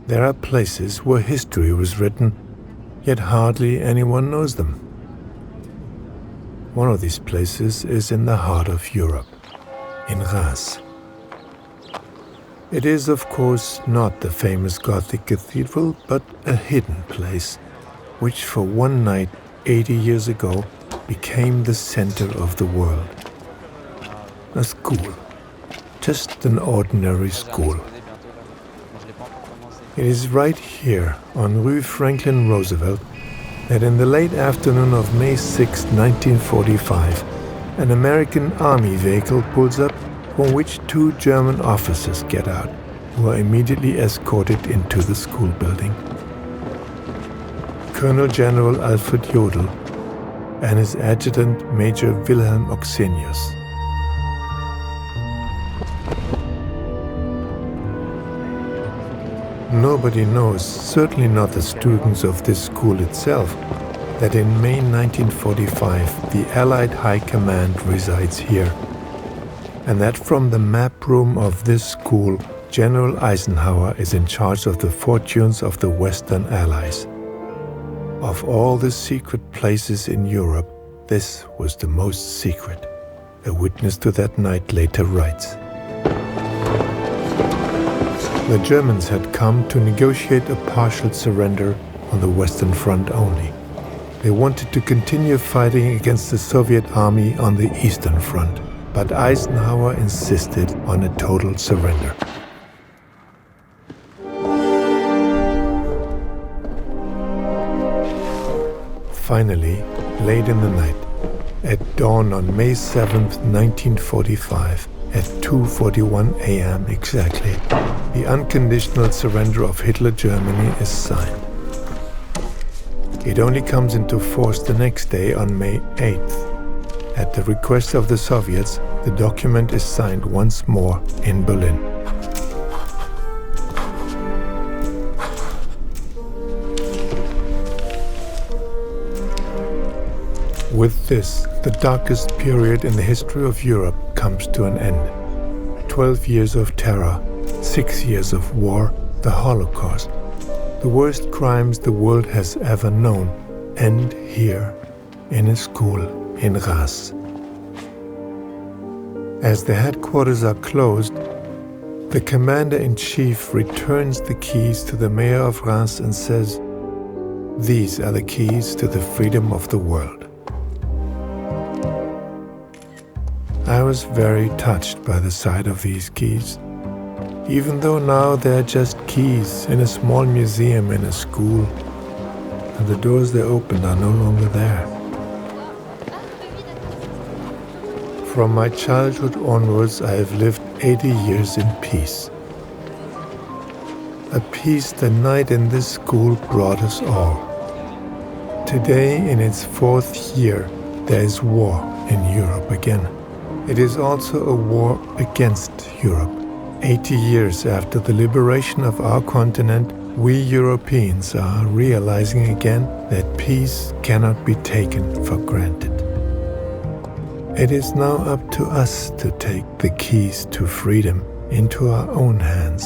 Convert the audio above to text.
There are places where history was written, yet hardly anyone knows them. One of these places is in the heart of Europe, in Reims. It is, of course, not the famous Gothic cathedral, but a hidden place, which for one night 80 years ago became the center of the world. A school, just an ordinary school. It is right here on Rue Franklin Roosevelt that in the late afternoon of May 6, 1945, an American army vehicle pulls up from which two German officers get out, who are immediately escorted into the school building. Colonel General Alfred Jodl and his adjutant Major Wilhelm Oxenius. Nobody knows, certainly not the students of this school itself, that in May 1945 the Allied High Command resides here, and that from the map room of this school, General Eisenhower is in charge of the fortunes of the Western Allies. Of all the secret places in Europe, this was the most secret, a witness to that night later writes. The Germans had come to negotiate a partial surrender on the Western Front only. They wanted to continue fighting against the Soviet army on the Eastern Front, but Eisenhower insisted on a total surrender. Finally, late in the night, at dawn on May 7th, 1945, at 2:41 a.m. exactly, the unconditional surrender of Hitler Germany is signed. It only comes into force the next day on May 8th. At the request of the Soviets, the document is signed once more in Berlin. With this, the darkest period in the history of Europe comes to an end. 12 years of terror, 6 years of war, the Holocaust, the worst crimes the world has ever known, end here, in a school in Reims. As the headquarters are closed, the commander-in-chief returns the keys to the mayor of Reims and says, "These are the keys to the freedom of the world." I was very touched by the sight of these keys, even though now they're just keys in a small museum in a school, and the doors they opened are no longer there. From my childhood onwards, I have lived 80 years in peace. A peace the night in this school brought us all. Today, in its 4th year, there is war in Europe again. It is also a war against Europe. 80 years after the liberation of our continent, we Europeans are realizing again that peace cannot be taken for granted. It is now up to us to take the keys to freedom into our own hands.